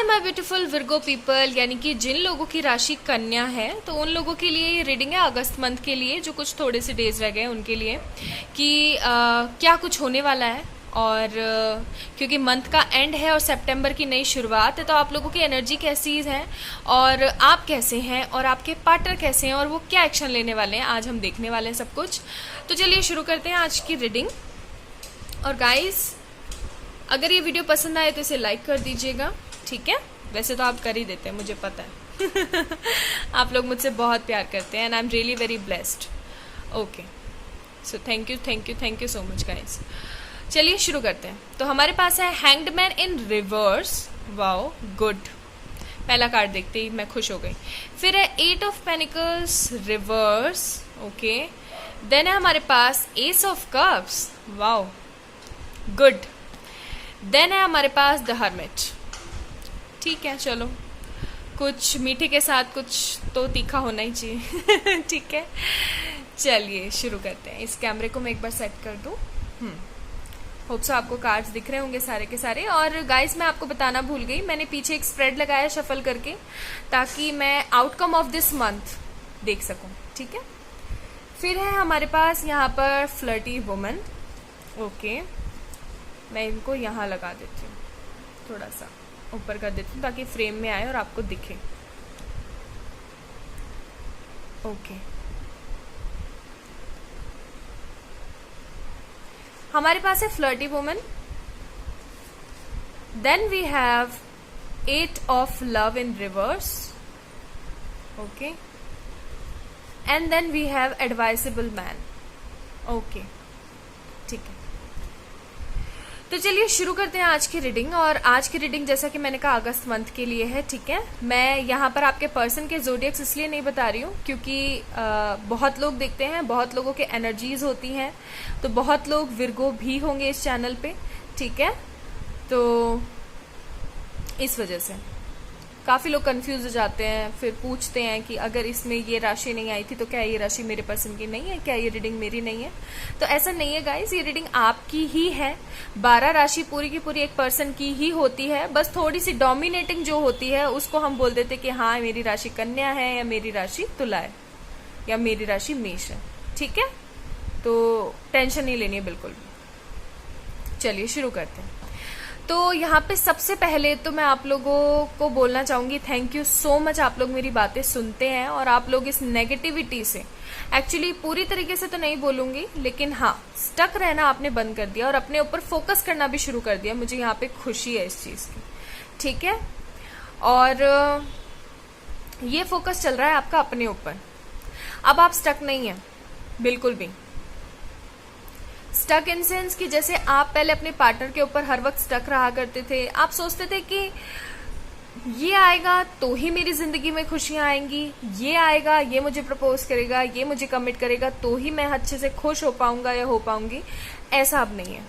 My beautiful Virgo people, यानी कि जिन लोगों की राशि कन्या है तो उन लोगों के लिए ये रीडिंग है अगस्त मंथ के लिए, जो कुछ थोड़े से डेज रह गए उनके लिए कि क्या कुछ होने वाला है। और क्योंकि मंथ का एंड है और सितंबर की नई शुरुआत है, तो आप लोगों की एनर्जी कैसी है और आप कैसे हैं और आपके पार्टनर कैसे हैं और वो क्या एक्शन लेने वाले हैं, आज हम देखने वाले हैं सब कुछ। तो चलिए शुरू करते हैं आज की रीडिंग। और गाइस, अगर ये वीडियो पसंद आए तो इसे लाइक कर दीजिएगा, ठीक है। वैसे तो आप कर ही देते हैं, मुझे पता है। आप लोग मुझसे बहुत प्यार करते हैं and I am really very blessed. Okay, so thank you so much guys. चलिए शुरू करते हैं। तो हमारे पास है hanged man in reverse. Wow, good. पहला कार्ड देखते ही मैं खुश हो गई। फिर है 8 of pentacles reverse. Okay, then है हमारे पास ace of cups. Wow, good. Then है हमारे पास द हर्मिट। ठीक है, चलो, कुछ मीठे के साथ कुछ तो तीखा होना ही चाहिए। ठीक है, चलिए शुरू करते हैं। इस कैमरे को मैं एक बार सेट कर दूं। होप सो आपको कार्ड्स दिख रहे होंगे सारे के सारे। और गाइस, मैं आपको बताना भूल गई, मैंने पीछे एक स्प्रेड लगाया शफल करके, ताकि मैं आउटकम ऑफ दिस मंथ देख सकूं, ठीक है। फिर है हमारे पास यहाँ पर फ्लर्टी वुमन। ओके, मैं इनको यहाँ लगा देती हूँ, थोड़ा सा ऊपर कर देती हूँ ताकि फ्रेम में आए और आपको दिखे। ओके, हमारे पास है flirty woman. Then we have 8 of love in reverse. Okay, and then we have advisable man. Okay, ठीक है। तो चलिए शुरू करते हैं आज की रीडिंग। और आज की रीडिंग, जैसा कि मैंने कहा, अगस्त मंथ के लिए है, ठीक है। मैं यहाँ पर आपके पर्सन के ज़ोडिएक्स इसलिए नहीं बता रही हूँ क्योंकि बहुत लोग देखते हैं, बहुत लोगों के एनर्जीज होती हैं, तो बहुत लोग विर्गो भी होंगे इस चैनल पे, ठीक है। तो इस वजह से काफ़ी लोग कंफ्यूज हो जाते हैं, फिर पूछते हैं कि अगर इसमें ये राशि नहीं आई थी तो क्या ये राशि मेरे पर्सन की नहीं है, क्या ये रीडिंग मेरी नहीं है। तो ऐसा नहीं है गाइस, ये रीडिंग आपकी ही है। 12 राशि पूरी की पूरी एक पर्सन की ही होती है। बस थोड़ी सी डोमिनेटिंग जो होती है उसको हम बोल देते कि हाँ मेरी राशि कन्या है, या मेरी राशि तुला है, या मेरी राशि मेष है, ठीक है। तो टेंशन नहीं लेनी है बिल्कुल भी। चलिए शुरू करते हैं। तो यहाँ पे सबसे पहले तो मैं आप लोगों को बोलना चाहूंगी, थैंक यू सो मच। आप लोग मेरी बातें सुनते हैं और आप लोग इस नेगेटिविटी से, एक्चुअली पूरी तरीके से तो नहीं बोलूंगी, लेकिन हाँ, स्टक रहना आपने बंद कर दिया और अपने ऊपर फोकस करना भी शुरू कर दिया। मुझे यहाँ पे खुशी है इस चीज की, ठीक है। और ये फोकस चल रहा है आपका अपने ऊपर। अब आप स्टक नहीं है बिल्कुल भी। स्टक इन सेंस कि जैसे आप पहले अपने पार्टनर के ऊपर हर वक्त स्टक रहा करते थे। आप सोचते थे कि ये आएगा तो ही मेरी जिंदगी में खुशियां आएंगी, ये आएगा, ये मुझे प्रपोज करेगा, ये मुझे कमिट करेगा तो ही मैं अच्छे से खुश हो पाऊंगा या हो पाऊंगी। ऐसा अब नहीं है,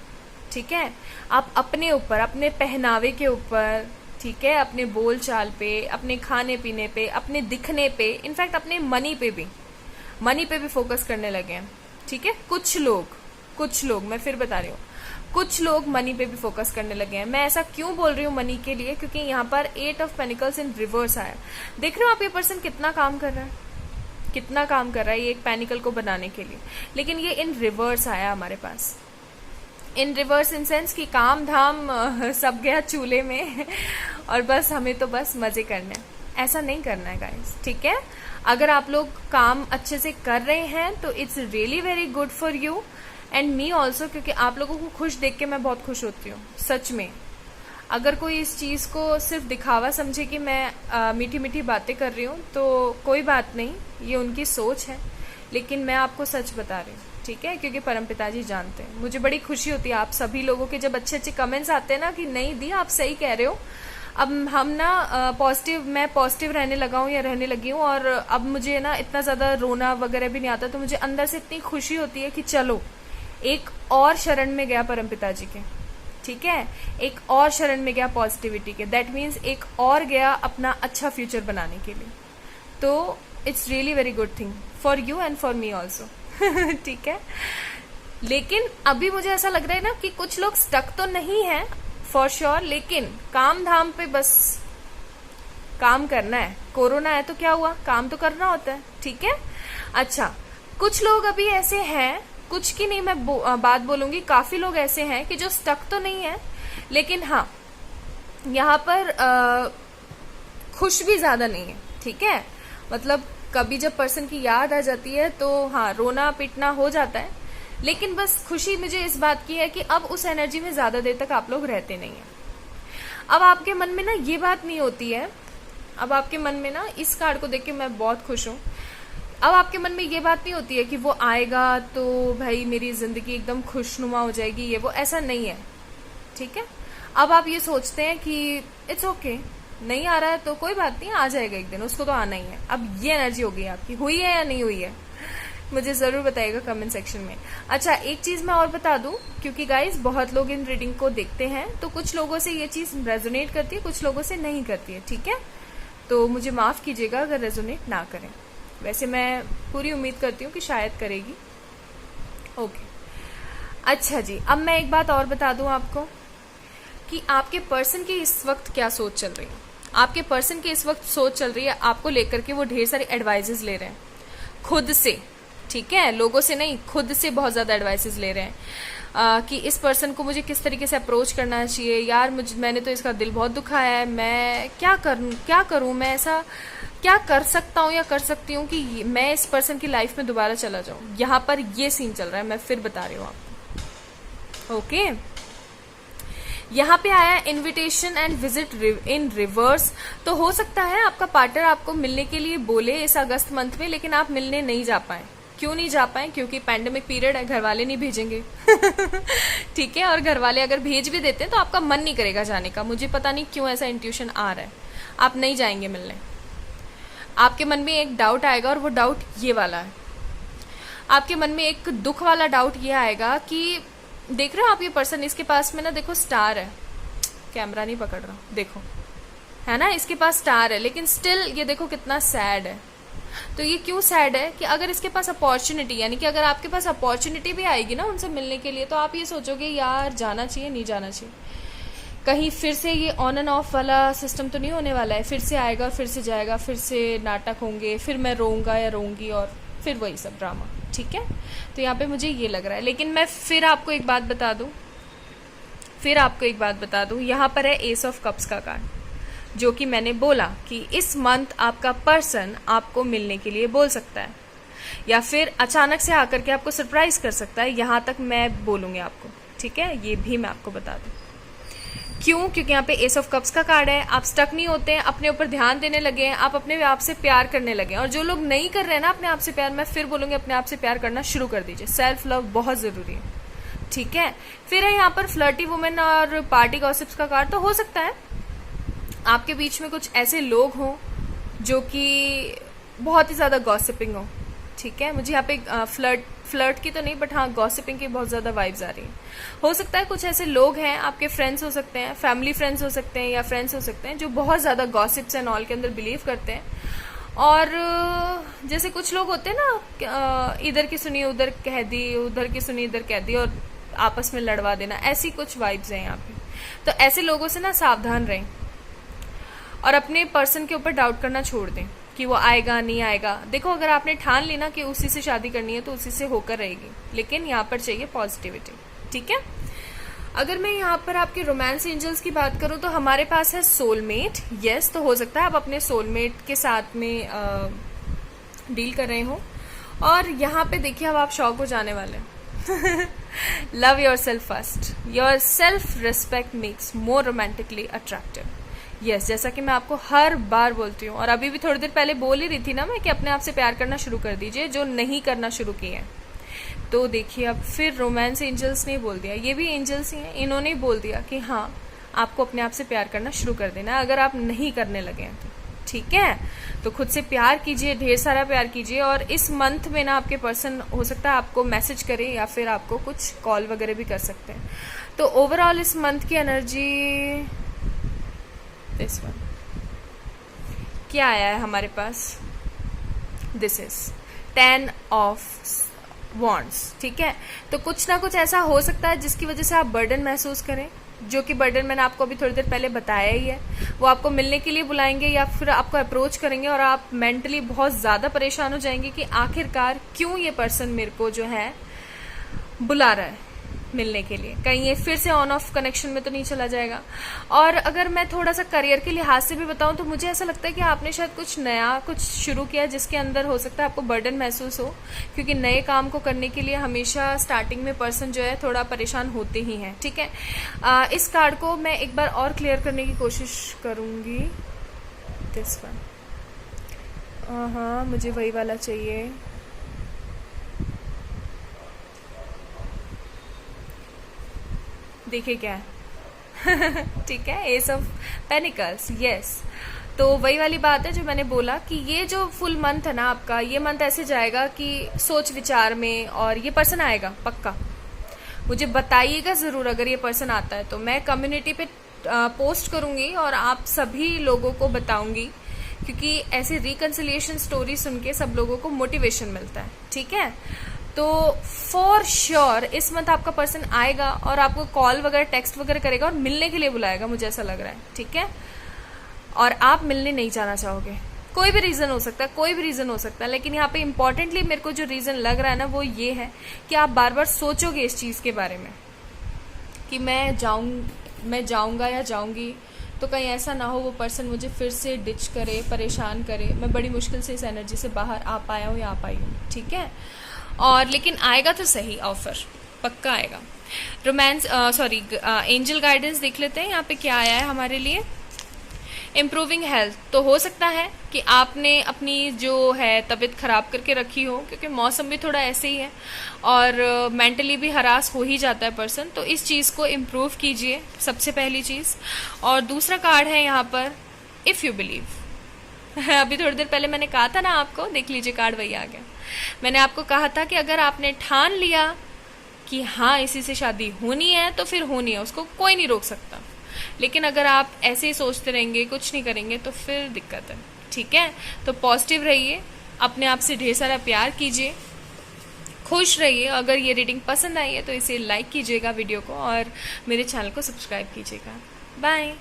ठीक है। आप अपने ऊपर, अपने पहनावे के ऊपर, ठीक है, अपने बोल चाल पे, अपने खाने पीने पे, अपने दिखने पे, इनफैक्ट अपने मनी पे भी फोकस करने लगे हैं, ठीक है। कुछ लोग मैं फिर बता रही हूँ, कुछ लोग मनी पे भी फोकस करने लगे हैं। मैं ऐसा क्यों बोल रही हूँ मनी के लिए, क्योंकि यहाँ पर 8 ऑफ पेनिकल्स इन रिवर्स आया। देख रहे हो आप, ये पर्सन कितना काम कर रहा है ये एक पेनिकल को बनाने के लिए, लेकिन ये इन रिवर्स आया हमारे पास। इन रिवर्स इन सेंस कि काम धाम सब गया चूल्हे में और बस हमें तो बस मजे करने हैं। ऐसा नहीं करना है गाइस, ठीक है। अगर आप लोग काम अच्छे से कर रहे हैं तो it's really very good for you and me also, क्योंकि आप लोगों को खुश देख के मैं बहुत खुश होती हूँ सच में। अगर कोई इस चीज को सिर्फ दिखावा समझे कि मैं मीठी मीठी बातें कर रही हूँ तो कोई बात नहीं, ये उनकी सोच है, लेकिन मैं आपको सच बता रही हूँ, ठीक है। क्योंकि परमपिता जी जानते हैं। मुझे बड़ी खुशी होती है आप सभी लोगों के जब अच्छे अच्छे कमेंट्स आते हैं ना कि नहीं दी आप सही कह रहे हो। अब हम ना मैं पॉजिटिव रहने लगा हूँ या रहने लगी हूँ, और अब मुझे ना इतना ज्यादा रोना वगैरह भी नहीं आता। तो मुझे अंदर से इतनी खुशी होती है कि चलो एक और शरण में गया परमपिता जी के, ठीक है, एक और शरण में गया पॉजिटिविटी के। दैट मीन्स एक और गया अपना अच्छा फ्यूचर बनाने के लिए। तो it's really very good thing for you and for me also, ठीक है। लेकिन अभी मुझे ऐसा लग रहा है ना कि कुछ लोग स्टक तो नहीं है फॉर श्योर, लेकिन काम धाम पे बस काम करना है। कोरोना है तो क्या हुआ, काम तो करना होता है, ठीक है। अच्छा, कुछ लोग अभी ऐसे हैं, कुछ की नहीं मैं बात बोलूंगी, काफी लोग ऐसे हैं कि जो स्टक तो नहीं है, लेकिन हाँ यहाँ पर खुश भी ज्यादा नहीं है, ठीक है। मतलब कभी जब पर्सन की याद आ जाती है तो हाँ रोना पिटना हो जाता है, लेकिन बस खुशी मुझे इस बात की है कि अब उस एनर्जी में ज्यादा देर तक आप लोग रहते नहीं हैं। अब आपके मन में ना ये बात नहीं होती है, अब आपके मन में ना, इस कार्ड को देख के मैं बहुत खुश हूँ, अब आपके मन में ये बात नहीं होती है कि वो आएगा तो भाई मेरी जिंदगी एकदम खुशनुमा हो जाएगी, ये वो, ऐसा नहीं है, ठीक है। अब आप ये सोचते हैं कि इट्स ओके, नहीं आ रहा है तो कोई बात नहीं, आ जाएगा एक दिन, उसको तो आना ही है। अब ये एनर्जी हो गई आपकी, हुई है या नहीं हुई है मुझे जरूर बताइएगा कमेंट सेक्शन में। अच्छा, एक चीज मैं और बता दूं, क्योंकि गाइस बहुत लोग इन रीडिंग को देखते हैं तो कुछ लोगों से ये चीज रेजोनेट करती है, कुछ लोगों से नहीं करती है, ठीक है। तो मुझे माफ कीजिएगा अगर रेजोनेट ना करें, वैसे मैं पूरी उम्मीद करती हूँ कि शायद करेगी। ओके, अच्छा जी, अब मैं एक बात और बता दूं आपको कि आपके पर्सन की इस वक्त क्या सोच चल रही है। आपके पर्सन की इस वक्त सोच चल रही है आपको लेकर के, वो ढेर सारे एडवाइजेस ले रहे हैं खुद से, ठीक है, लोगों से नहीं, खुद से बहुत ज्यादा एडवाइसेस ले रहे हैं कि इस पर्सन को मुझे किस तरीके से अप्रोच करना चाहिए। यार मैंने तो इसका दिल बहुत दुखाया है, मैं क्या करूं, मैं ऐसा क्या कर सकता हूं या कर सकती हूँ कि मैं इस पर्सन की लाइफ में दोबारा चला जाऊं। यहाँ पर ये सीन चल रहा है, मैं फिर बता रही हूँ आपको। ओके, यहाँ पे आया invitation and visit in reverse. तो हो सकता है आपका पार्टनर आपको मिलने के लिए बोले इस अगस्त मंथ में, लेकिन आप मिलने नहीं जा पाए। क्यों नहीं जा पाए? क्योंकि पैंडेमिक पीरियड है, घर वाले नहीं भेजेंगे ठीक है, और घर वाले अगर भेज भी देते हैं तो आपका मन नहीं करेगा जाने का। मुझे पता नहीं क्यों ऐसा इंट्यूशन आ रहा है, आप नहीं जाएंगे मिलने। आपके मन में एक डाउट आएगा और वो डाउट ये वाला है, आपके मन में एक दुख वाला डाउट ये आएगा कि देख रहे हो आप ये पर्सन, इसके पास में ना देखो स्टार है, कैमरा नहीं पकड़ रहा, देखो है ना, इसके पास स्टार है, लेकिन स्टिल ये देखो कितना सैड है। तो ये क्यों सैड है कि अगर इसके पास अपॉर्चुनिटी, यानी कि अगर आपके पास अपॉर्चुनिटी भी आएगी ना उनसे मिलने के लिए, तो आप ये सोचोगे यार जाना चाहिए नहीं जाना चाहिए, कहीं फिर से ये ऑन एंड ऑफ वाला सिस्टम तो नहीं होने वाला है, फिर से आएगा फिर से जाएगा, फिर से नाटक होंगे, फिर मैं रोऊंगा या रोऊंगी और फिर वही सब ड्रामा, ठीक है। तो यहाँ पे मुझे ये लग रहा है, लेकिन मैं फिर आपको एक बात बता दूं, यहाँ पर है एस ऑफ कप्स का कार्ड, जो कि मैंने बोला कि इस मंथ आपका पर्सन आपको मिलने के लिए बोल सकता है या फिर अचानक से आकर के आपको सरप्राइज कर सकता है, यहाँ तक मैं बोलूंगी आपको, ठीक है। ये भी मैं आपको बता दूं क्यों, क्योंकि यहाँ पे एस ऑफ कप्स का कार्ड है। आप स्टक नहीं होते हैं, अपने ऊपर ध्यान देने लगे हैं, आप अपने आप से प्यार करने लगे हैं। और जो लोग नहीं कर रहे हैं ना अपने आप से प्यार, मैं फिर बोलूंगी अपने आप से प्यार करना शुरू कर दीजिए, सेल्फ लव बहुत जरूरी है, ठीक है। फिर है यहाँ पर फ्लर्टी वुमेन और पार्टी गॉसिप्स का कार्ड। तो हो सकता है आपके बीच में कुछ ऐसे लोग हों जो कि बहुत ही ज्यादा गॉसिपिंग हो, ठीक है। मुझे यहाँ पे फ्लर्ट की तो नहीं, बट हाँ गॉसिपिंग की बहुत ज्यादा वाइब्स आ रही है। हो सकता है कुछ ऐसे लोग हैं, आपके फ्रेंड्स हो सकते हैं, फैमिली फ्रेंड्स हो सकते हैं या फ्रेंड्स हो सकते हैं, जो बहुत ज्यादा गॉसिप्स एंड ऑल के अंदर बिलीव करते हैं। और जैसे कुछ लोग होते हैं ना, इधर की सुनी उधर कह दी, उधर की सुनी इधर कह दी और आपस में लड़वा देना, ऐसी कुछ वाइब्स हैं यहाँ पे। तो ऐसे लोगों से ना सावधान रहें और अपने पर्सन के ऊपर डाउट करना छोड़ दें कि वो आएगा नहीं आएगा। देखो अगर आपने ठान ली ना कि उसी से शादी करनी है तो उसी से होकर रहेगी, लेकिन यहाँ पर चाहिए पॉजिटिविटी, ठीक है। अगर मैं यहाँ पर आपके रोमांस एंजल्स की बात करूँ तो हमारे पास है सोलमेट। यस, तो हो सकता है आप अपने सोलमेट के साथ में डील कर रहे हो। और यहाँ पे देखिए अब आप शॉक हो जाने वाले हैं love your self first, your self respect makes more romantically attractive. Yes, जैसा कि मैं आपको हर बार बोलती हूँ और अभी भी थोड़ी देर पहले बोल ही रही थी ना मैं कि अपने आप से प्यार करना शुरू कर दीजिए जो नहीं करना शुरू किए हैं। तो देखिए अब फिर रोमांस एंजल्स ने बोल दिया, ये भी एंजल्स ही हैं, इन्होंने बोल दिया कि हाँ आपको अपने आप से प्यार करना शुरू कर देना है अगर आप नहीं करने लगे हैं तो, ठीक है। तो खुद से प्यार कीजिए, ढेर सारा प्यार कीजिए। और इस मंथ में ना आपके पर्सन हो सकता है आपको मैसेज करे या फिर आपको कुछ कॉल वगैरह भी कर सकते हैं। तो ओवरऑल इस मंथ की एनर्जी दिस वन क्या आया है हमारे पास, दिस इज 10 ऑफ वॉन्ड्स, ठीक है। तो कुछ ना कुछ ऐसा हो सकता है जिसकी वजह से आप बर्डन महसूस करें, जो कि बर्डन मैंने आपको अभी थोड़ी देर पहले बताया ही है। वो आपको मिलने के लिए बुलाएंगे या फिर आपको अप्रोच करेंगे और आप मेंटली बहुत ज़्यादा परेशान हो जाएंगे कि आखिरकार क्यों ये पर्सन मेरे को जो है बुला रहा है मिलने के लिए, कहीं ये फिर से ऑन ऑफ कनेक्शन में तो नहीं चला जाएगा। और अगर मैं थोड़ा सा करियर के लिहाज से भी बताऊं तो मुझे ऐसा लगता है कि आपने शायद कुछ नया कुछ शुरू किया जिसके अंदर हो सकता है आपको बर्डन महसूस हो, क्योंकि नए काम को करने के लिए हमेशा स्टार्टिंग में पर्सन जो है थोड़ा परेशान होते ही हैं। ठीक है, इस कार्ड को मैं एक बार और क्लियर करने की कोशिश करूंगी। दिस वन, हाँ मुझे वही वाला चाहिए। देखिए क्या है ठीक है, एस ऑफ पेनिकल्स, यस। तो वही वाली बात है जो मैंने बोला कि ये जो फुल मंथ है ना आपका, ये मंथ ऐसे जाएगा कि सोच विचार में, और ये पर्सन आएगा पक्का। मुझे बताइएगा ज़रूर अगर ये पर्सन आता है तो मैं कम्युनिटी पे पोस्ट करूंगी और आप सभी लोगों को बताऊंगी, क्योंकि ऐसे रिकन्सिलिएशन स्टोरी सुन के सब लोगों को मोटिवेशन मिलता है। ठीक है, तो फॉर श्योर इस मंथ आपका पर्सन आएगा और आपको कॉल वगैरह टेक्स्ट वगैरह करेगा और मिलने के लिए बुलाएगा, मुझे ऐसा लग रहा है। ठीक है, और आप मिलने नहीं जाना चाहोगे, कोई भी रीज़न हो सकता है, कोई भी रीज़न हो सकता है, लेकिन यहाँ पे इंपॉर्टेंटली मेरे को जो रीज़न लग रहा है ना वो ये है कि आप बार बार सोचोगे इस चीज़ के बारे में कि मैं जाऊँगा या जाऊँगी तो कहीं ऐसा ना हो वो पर्सन मुझे फिर से डिच करे, परेशान करे, मैं बड़ी मुश्किल से इस एनर्जी से बाहर आ पाया हूँ या आ पाई हूँ। ठीक है, और लेकिन आएगा तो सही, ऑफर पक्का आएगा। रोमांस सॉरी एंजल गाइडेंस देख लेते हैं यहाँ पे क्या आया है हमारे लिए। इम्प्रूविंग हेल्थ, तो हो सकता है कि आपने अपनी जो है तबीयत खराब करके रखी हो, क्योंकि मौसम भी थोड़ा ऐसे ही है और मेंटली भी हरास हो ही जाता है पर्सन, तो इस चीज़ को इम्प्रूव कीजिए सबसे पहली चीज़। और दूसरा कार्ड है यहाँ पर इफ़ यू बिलीव अभी थोड़ी देर पहले मैंने कहा था ना आपको, देख लीजिए कार्ड वही आ गया। मैंने आपको कहा था कि अगर आपने ठान लिया कि हाँ इसी से शादी होनी है तो फिर होनी है, उसको कोई नहीं रोक सकता। लेकिन अगर आप ऐसे ही सोचते रहेंगे, कुछ नहीं करेंगे, तो फिर दिक्कत है। ठीक है, तो पॉजिटिव रहिए, अपने आप से ढेर सारा प्यार कीजिए, खुश रहिए। अगर ये रीडिंग पसंद आई है तो इसे लाइक कीजिएगा वीडियो को और मेरे चैनल को सब्सक्राइब कीजिएगा। बाय।